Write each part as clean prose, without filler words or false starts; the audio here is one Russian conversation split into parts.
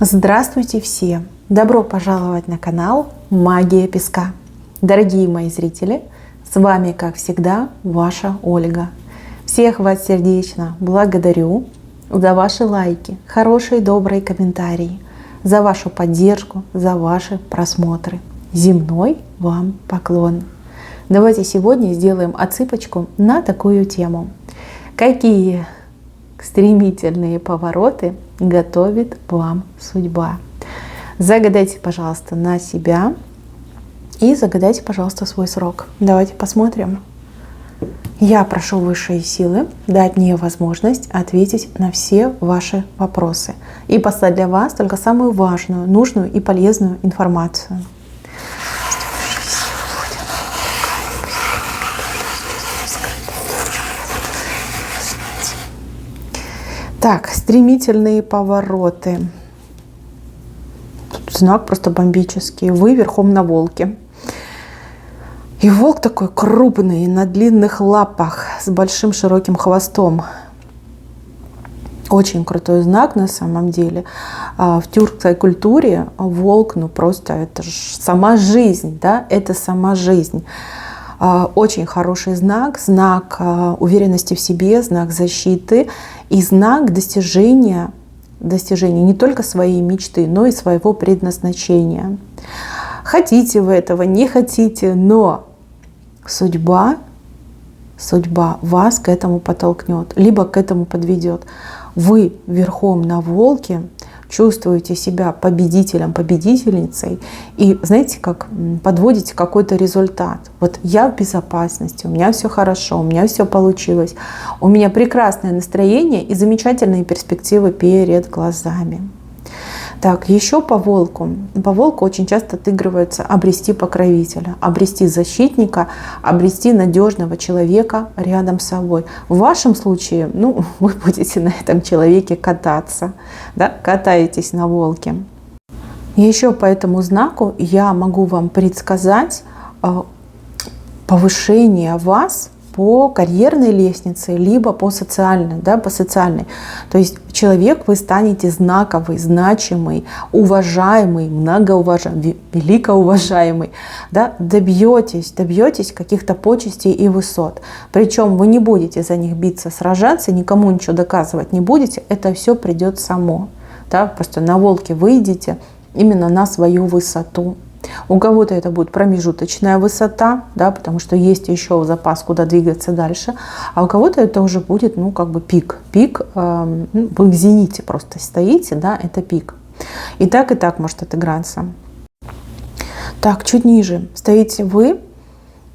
Здравствуйте все! Добро пожаловать на канал Магия Песка. Дорогие мои зрители, с вами, как всегда, ваша Ольга. Всех вас сердечно благодарю за ваши лайки, хорошие добрые комментарии, за вашу поддержку, за ваши просмотры. Земной вам поклон! Давайте сегодня сделаем отсыпочку на такую тему. Какие стремительные повороты готовит вам судьба? Загадайте, пожалуйста, на себя и загадайте, пожалуйста, свой срок. Давайте посмотрим. Я прошу высшие силы дать мне возможность ответить на все ваши вопросы и послать для вас только самую важную, нужную и полезную информацию. Так, стремительные повороты. Тут знак просто бомбический. Вы верхом на волке. И волк такой крупный, на длинных лапах, с большим широким хвостом. Очень крутой знак на самом деле. В тюркской культуре волк, просто это же сама жизнь, да, это сама жизнь. Очень хороший знак, знак уверенности в себе, знак защиты и знак достижения не только своей мечты, но и своего предназначения. Хотите вы этого, не хотите, но судьба вас к этому подтолкнет, либо к этому подведет. Вы верхом на волке чувствуете себя победителем, победительницей и, знаете, как подводите какой-то результат. Вот я в безопасности, у меня все хорошо, у меня все получилось, у меня прекрасное настроение и замечательные перспективы перед глазами. Так, еще по волку. По волку очень часто отыгрывается обрести покровителя, обрести защитника, обрести надежного человека рядом с собой. В вашем случае, вы будете на этом человеке кататься, да? Катаетесь на волке. Еще по этому знаку я могу вам предсказать повышение вас по карьерной лестнице, либо по социальной, да, по социальной. То есть человек вы станете знаковый, значимый, уважаемый, многоуважаемый, великоуважаемый, да, добьетесь каких-то почестей и высот. Причем вы не будете за них биться, сражаться, никому ничего доказывать не будете, это все придет само. Да, просто на волке выйдете именно на свою высоту. У кого-то это будет промежуточная высота, да, потому что есть еще запас, куда двигаться дальше. А у кого-то это уже будет, пик. Пик, вы в зените просто стоите, да, это пик. И так может отыграться. Так, чуть ниже стоите вы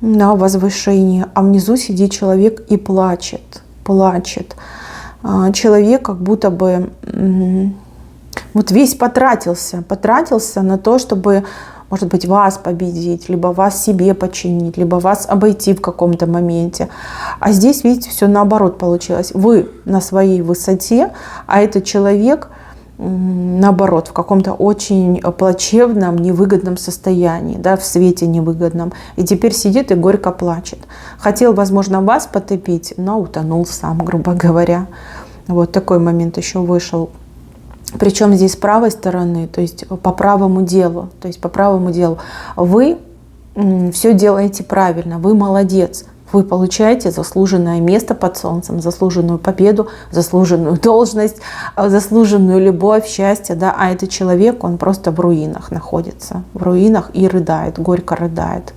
на возвышении, а внизу сидит человек и плачет. Человек как будто бы весь потратился на то, чтобы, может быть, вас победить, либо вас себе подчинить, либо вас обойти в каком-то моменте. А здесь, видите, все наоборот получилось. Вы на своей высоте, а этот человек, наоборот, в каком-то очень плачевном, невыгодном состоянии, да, в свете невыгодном. И теперь сидит и горько плачет. Хотел, возможно, вас потопить, но утонул сам, грубо говоря. Вот такой момент еще вышел. Причем здесь с правой стороны, то есть по правому делу. Вы все делаете правильно, вы молодец. Вы получаете заслуженное место под солнцем, заслуженную победу, заслуженную должность, заслуженную любовь, счастье. Да? А этот человек, он просто в руинах находится. В руинах и рыдает, горько рыдает.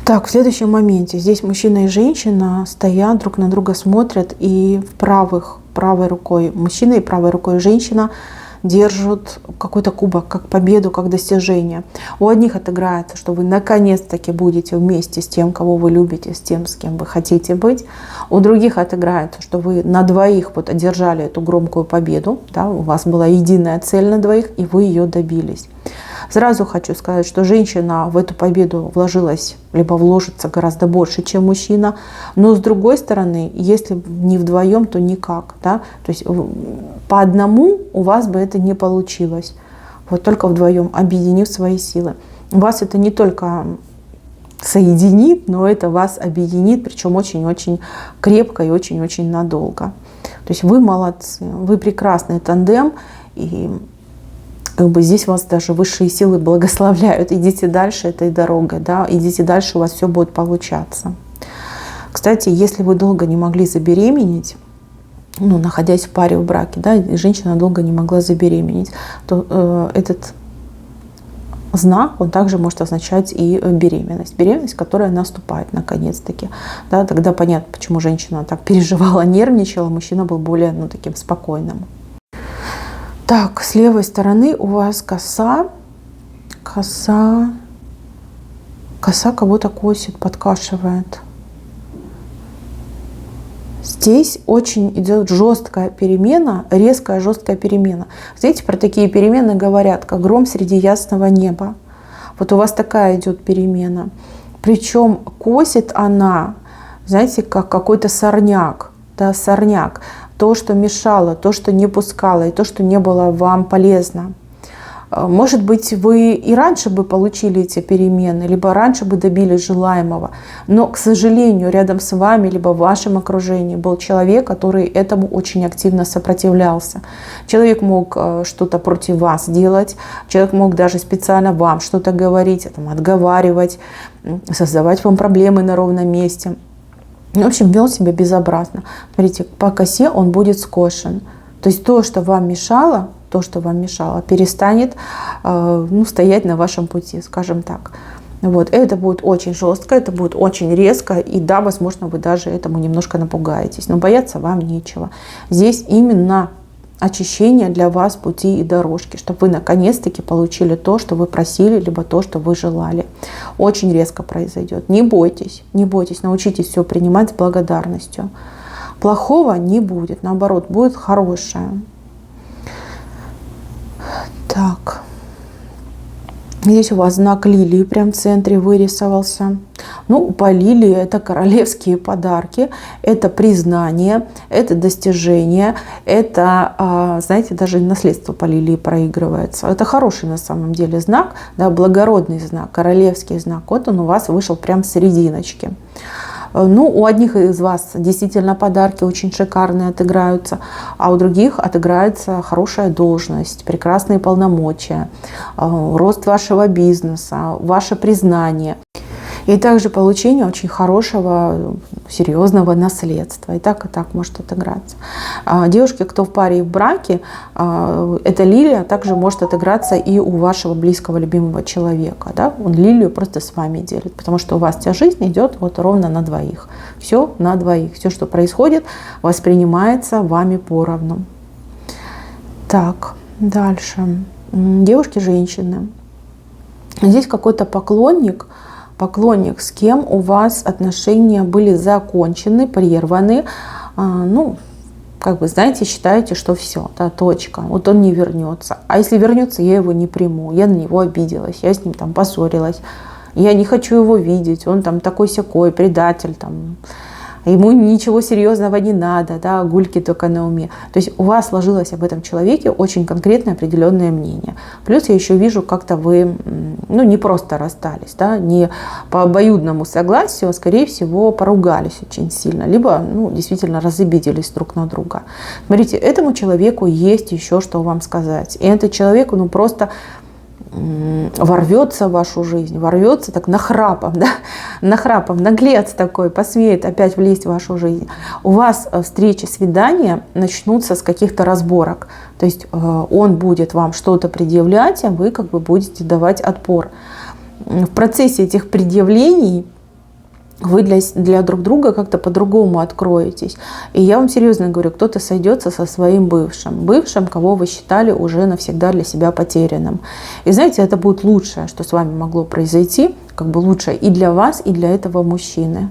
Так, в следующем моменте здесь мужчина и женщина стоят, друг на друга смотрят, и правой рукой мужчина и правой рукой женщина держат какой-то кубок, как победу, как достижение. У одних отыграется, что вы наконец-таки будете вместе с тем, кого вы любите, с тем, с кем вы хотите быть. У других отыграется, что вы на двоих одержали эту громкую победу. Да, у вас была единая цель на двоих, и вы ее добились. Сразу хочу сказать, что женщина в эту победу вложилась, либо вложится гораздо больше, чем мужчина. Но с другой стороны, если не вдвоем, то никак. Да? То есть по одному у вас бы это не получилось. Вот только вдвоем, объединив свои силы. Вас это не только соединит, но это вас объединит, причем очень-очень крепко и очень-очень надолго. То есть вы молодцы, вы прекрасный тандем. И как бы здесь вас даже высшие силы благословляют. Идите дальше этой дорогой, да, идите дальше, у вас все будет получаться. Кстати, если вы долго не могли забеременеть, ну, находясь в паре, в браке, да, и женщина долго не могла забеременеть, то этот знак, он также может означать и беременность. Беременность, которая наступает наконец-таки. Да, тогда понятно, почему женщина так переживала, нервничала, мужчина был более, ну, таким спокойным. Так, с левой стороны у вас коса кого-то косит, подкашивает. Здесь очень идет жесткая перемена, резкая жесткая перемена. Знаете, про такие перемены говорят, как гром среди ясного неба. Вот у вас такая идет перемена. Причем косит она, знаете, как какой-то сорняк. Да, сорняк. То, что мешало, то, что не пускало, и то, что не было вам полезно. Может быть, вы и раньше бы получили эти перемены, либо раньше бы добились желаемого. Но, к сожалению, рядом с вами, либо в вашем окружении был человек, который этому очень активно сопротивлялся. Человек мог что-то против вас делать, человек мог даже специально вам что-то говорить, там, отговаривать, создавать вам проблемы на ровном месте. В общем, вел себя безобразно. Смотрите, по косе он будет скошен. То есть то, что вам мешало, перестанет стоять на вашем пути, скажем так. Вот. Это будет очень жестко, это будет очень резко, и да, возможно, вы даже этому немножко напугаетесь, но бояться вам нечего. Здесь именно очищение для вас пути и дорожки, чтобы вы наконец-таки получили то, что вы просили, либо то, что вы желали. Очень резко произойдет. Не бойтесь, научитесь все принимать с благодарностью. Плохого не будет, наоборот, будет хорошее. Так, здесь у вас знак лилии прям в центре вырисовался. Ну, по лилии это королевские подарки, это признание, это достижение, это, знаете, даже наследство по лилии проигрывается. Это хороший на самом деле знак, да, благородный знак, королевский знак. Вот он у вас вышел прям в серединочке. Ну, у одних из вас действительно подарки очень шикарные отыграются, а у других отыграется хорошая должность, прекрасные полномочия, рост вашего бизнеса, ваше признание. И также получение очень хорошего, серьезного наследства. И так может отыграться. Девушки, кто в паре и в браке, эта лилия также может отыграться и у вашего близкого, любимого человека. Да? Он лилию просто с вами делит, потому что у вас вся жизнь идет вот ровно на двоих. Все на двоих. Все, что происходит, воспринимается вами поровну. Так, дальше. Девушки, женщины. Здесь какой-то поклонник, с кем у вас отношения были закончены, прерваны, ну, как бы, знаете, считаете, что все, да, точка, вот он не вернется. А если вернется, я его не приму, я на него обиделась, я с ним там поссорилась, я не хочу его видеть, он там такой-сякой, предатель, там, ему ничего серьезного не надо, да, гульки только на уме. То есть у вас сложилось об этом человеке очень конкретное определенное мнение. Плюс я еще вижу, как-то вы, ну, не просто расстались, да, не по обоюдному согласию, а скорее всего поругались очень сильно, либо, ну, действительно разобиделись друг на друга. Смотрите, этому человеку есть еще что вам сказать. И этот человек, ну, просто ворвется в вашу жизнь, ворвется так нахрапом, да? Нахрапом, наглец такой, посмеет опять влезть в вашу жизнь. У вас встречи, свидания начнутся с каких-то разборок. То есть он будет вам что-то предъявлять, а вы как бы будете давать отпор. В процессе этих предъявлений вы для друг друга как-то по-другому откроетесь. И я вам серьезно говорю, кто-то сойдется со своим бывшим, кого вы считали уже навсегда для себя потерянным. И знаете, это будет лучшее, что с вами могло произойти, как бы лучшее и для вас, и для этого мужчины.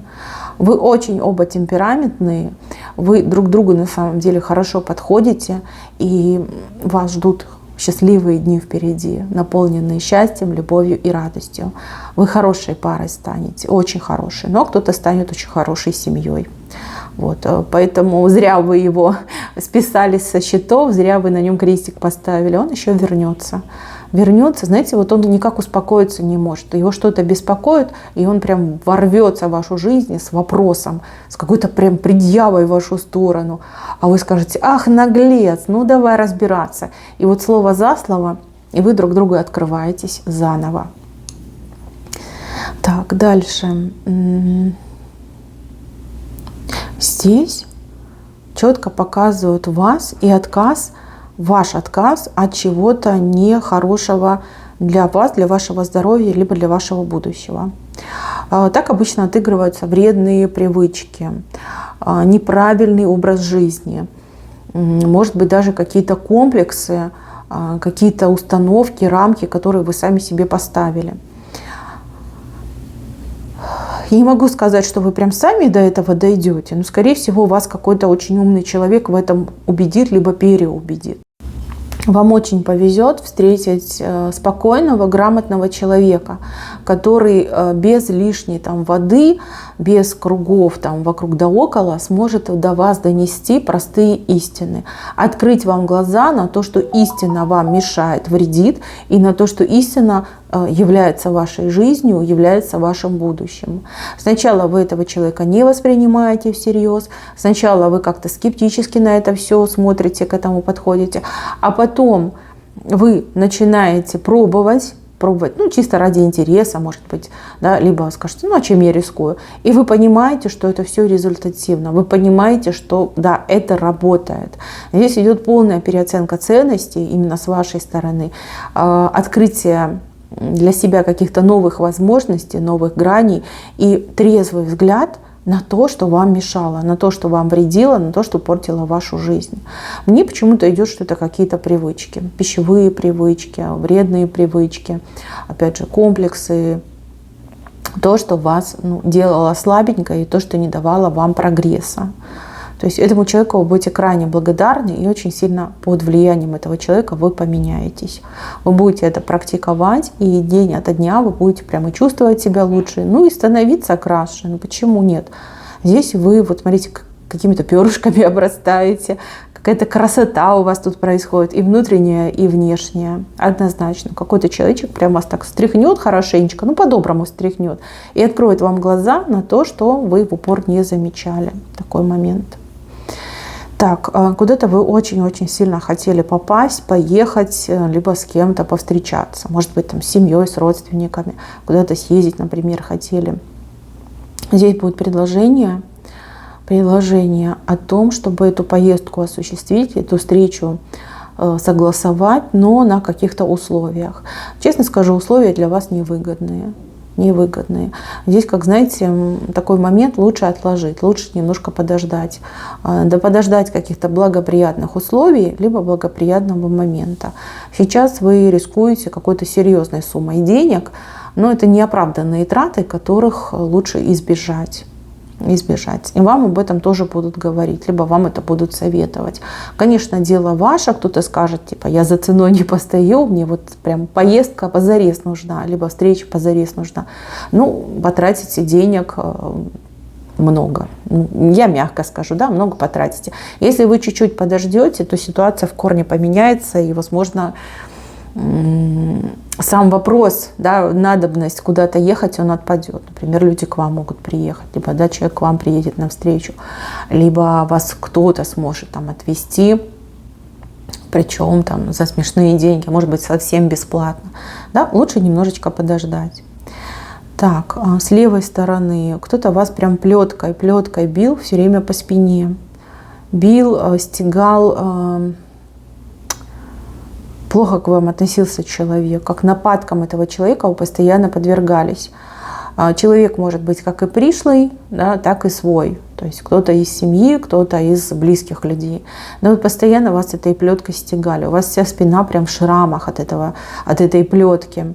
Вы очень оба темпераментные, вы друг другу на самом деле хорошо подходите, и вас ждут счастливые дни впереди, наполненные счастьем, любовью и радостью. Вы хорошей парой станете, очень хорошей, но кто-то станет очень хорошей семьей. Вот, поэтому зря вы его списали со счетов, зря вы на нем крестик поставили, он еще вернется. вернется, знаете, вот он никак успокоиться не может. Его что-то беспокоит, и он прям ворвется в вашу жизнь с вопросом, с какой-то прям предъявой в вашу сторону. А вы скажете: ах, наглец, ну давай разбираться. И вот слово за слово, и вы друг другу открываетесь заново. Так, дальше. Здесь четко показывают вас и отказ, ваш отказ от чего-то нехорошего для вас, для вашего здоровья, либо для вашего будущего. Так обычно отыгрываются вредные привычки, неправильный образ жизни, может быть, даже какие-то комплексы, какие-то установки, рамки, которые вы сами себе поставили. Я не могу сказать, что вы прям сами до этого дойдете, но, скорее всего, вас какой-то очень умный человек в этом убедит, либо переубедит. Вам очень повезет встретить спокойного, грамотного человека, который без лишней там воды, без кругов там вокруг да около сможет до вас донести простые истины, открыть вам глаза на то, что истина вам мешает, вредит, и на то, что истина является вашей жизнью, является вашим будущим. Сначала вы этого человека не воспринимаете всерьез, сначала вы как-то скептически на это все смотрите, к этому подходите, а потом вы начинаете пробовать, ну, чисто ради интереса, может быть, да, либо скажете: ну, а чем я рискую? И вы понимаете, что это все результативно, вы понимаете, что, да, это работает. Здесь идет полная переоценка ценностей именно с вашей стороны, открытие для себя каких-то новых возможностей, новых граней и трезвый взгляд на то, что вам мешало, на то, что вам вредило, на то, что портило вашу жизнь. Мне почему-то идет, что это какие-то привычки, пищевые привычки, вредные привычки, опять же, комплексы, то, что вас делало слабенько, и то, что не давало вам прогресса. То есть этому человеку вы будете крайне благодарны, и очень сильно под влиянием этого человека вы поменяетесь. Вы будете это практиковать, и день ото дня вы будете прямо чувствовать себя лучше, ну и становиться краше. Ну почему нет? Здесь вы, вот смотрите, какими-то перышками обрастаете, какая-то красота у вас тут происходит, и внутренняя, и внешняя, однозначно. Какой-то человечек прям вас так встряхнет хорошенечко, ну по-доброму встряхнет, и откроет вам глаза на то, что вы в упор не замечали. Такой момент. Так, куда-то вы очень-очень сильно хотели попасть, поехать, либо с кем-то повстречаться. Может быть, там с семьей, с родственниками. Куда-то съездить, например, хотели. Здесь будет предложение о том, чтобы эту поездку осуществить, эту встречу согласовать, но на каких-то условиях. Честно скажу, условия для вас невыгодные. Здесь, как знаете, такой момент лучше отложить, лучше немножко подождать. Да подождать каких-то благоприятных условий, либо благоприятного момента. Сейчас вы рискуете какой-то серьезной суммой денег, но это неоправданные траты, которых лучше избежать. И вам об этом тоже будут говорить, либо вам это будут советовать. Конечно, дело ваше, кто-то скажет, типа, я за ценой не постою, мне вот прям поездка позарез нужна, либо встреча позарез нужна. Ну, потратите денег много. Я мягко скажу, да, много потратите. Если вы чуть-чуть подождете, то ситуация в корне поменяется, и, возможно, сам вопрос, да, надобность куда-то ехать, он отпадет. Например, люди к вам могут приехать, либо да, человек к вам приедет навстречу, либо вас кто-то сможет там отвезти, причем там за смешные деньги, может быть, совсем бесплатно. Да, лучше немножечко подождать. Так, с левой стороны кто-то вас прям плеткой бил все время по спине. Бил, стегал, плохо к вам относился человек, как нападкам этого человека вы постоянно подвергались. Человек может быть как и пришлый, да, так и свой. То есть кто-то из семьи, кто-то из близких людей. Но вы постоянно вас этой плеткой стегали. У вас вся спина прям в шрамах от этой плетки.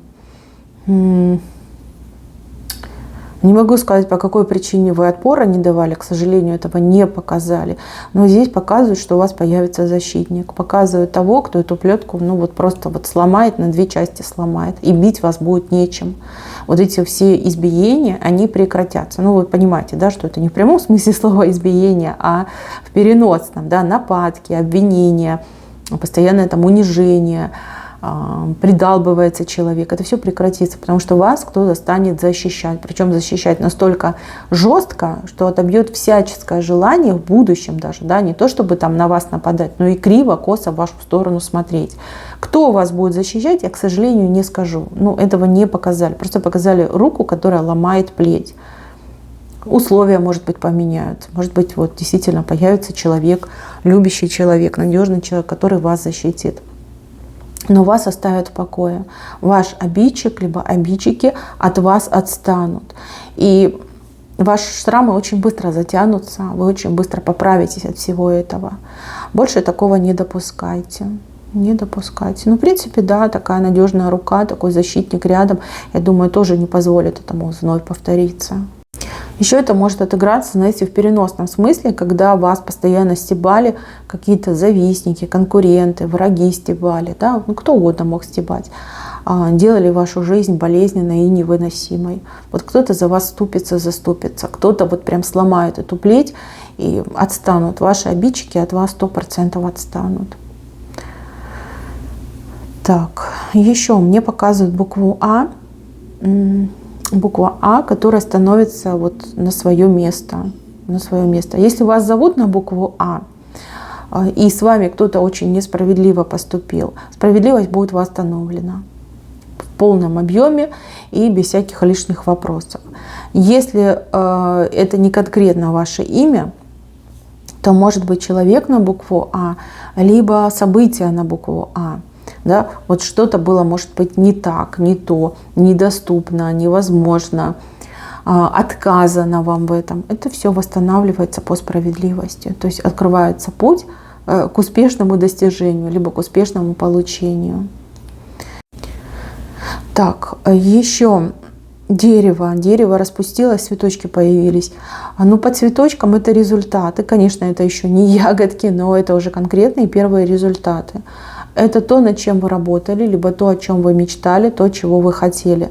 Не могу сказать, по какой причине вы отпора не давали, к сожалению, этого не показали. Но здесь показывают, что у вас появится защитник. Показывают того, кто эту плетку просто сломает, на две части сломает. И бить вас будет нечем. Вот эти все избиения, они прекратятся. Ну, вы понимаете, да, что это не в прямом смысле слова избиения, а в переносном. Да, нападки, обвинения, постоянное там унижение, придалбывается человек. Это все прекратится, потому что вас кто-то станет защищать. Причем защищать настолько жестко, что отобьет всяческое желание в будущем даже. Да, не то, чтобы там на вас нападать, но и криво, косо в вашу сторону смотреть. Кто вас будет защищать, я, к сожалению, не скажу. Ну, этого не показали. Просто показали руку, которая ломает плеть. Условия, может быть, поменяются. Может быть, вот действительно появится человек, любящий человек, надежный человек, который вас защитит. Но вас оставят в покое. Ваш обидчик, либо обидчики от вас отстанут. И ваши шрамы очень быстро затянутся, вы очень быстро поправитесь от всего этого. Больше такого не допускайте. Не допускайте. Ну, в принципе, да, такая надежная рука, такой защитник рядом, я думаю, тоже не позволит этому вновь повториться. Еще это может отыграться, знаете, в переносном смысле, когда вас постоянно стебали какие-то завистники, конкуренты, враги стебали, да, ну, кто угодно мог стебать, делали вашу жизнь болезненной и невыносимой. Вот кто-то за вас заступится, кто-то вот прям сломает эту плеть и отстанут. Ваши обидчики от вас 100% отстанут. Так, еще мне показывают букву А. Буква А, которая становится вот на свое место. Если вас зовут на букву А, и с вами кто-то очень несправедливо поступил, справедливость будет восстановлена в полном объеме и без всяких лишних вопросов. Если это не конкретно ваше имя, то может быть человек на букву А, либо событие на букву А. Да, вот что-то было, может быть, не так, не то, недоступно, невозможно, отказано вам в этом. Это все восстанавливается по справедливости. То есть открывается путь к успешному достижению, либо к успешному получению. Так, еще дерево. Дерево распустилось, цветочки появились. Ну, по цветочкам это результаты. Конечно, это еще не ягодки, но это уже конкретные первые результаты. Это то, над чем вы работали, либо то, о чем вы мечтали, то, чего вы хотели.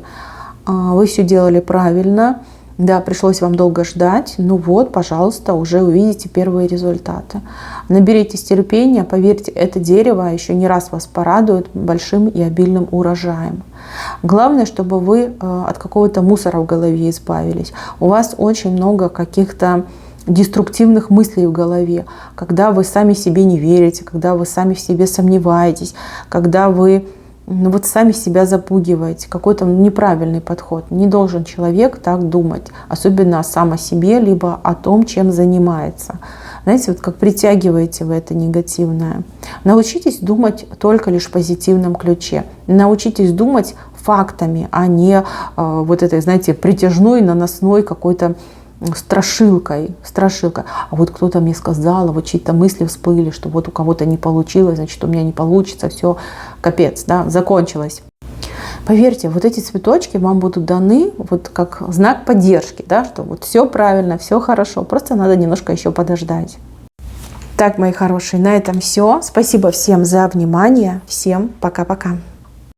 Вы все делали правильно, да, пришлось вам долго ждать. Ну вот, пожалуйста, уже увидите первые результаты. Наберитесь терпения, поверьте, это дерево еще не раз вас порадует большим и обильным урожаем. Главное, чтобы вы от какого-то мусора в голове избавились. У вас очень много каких-то деструктивных мыслей в голове, когда вы сами себе не верите, когда вы сами в себе сомневаетесь, когда вы вот сами себя запугиваете, какой-то неправильный подход. Не должен человек так думать, особенно сам о себе, либо о том, чем занимается. Знаете, вот как притягиваете вы это негативное. Научитесь думать только лишь в позитивном ключе. Научитесь думать фактами, а не вот этой, знаете, притяжной, наносной какой-то страшилкой. А вот кто-то мне сказал, вот чьи-то мысли всплыли, что вот у кого-то не получилось, значит, у меня не получится, все, капец, да, закончилось. Поверьте, вот эти цветочки вам будут даны вот как знак поддержки, да, что вот все правильно, все хорошо, просто надо немножко еще подождать. Так, мои хорошие, на этом все. Спасибо всем за внимание. Всем пока-пока.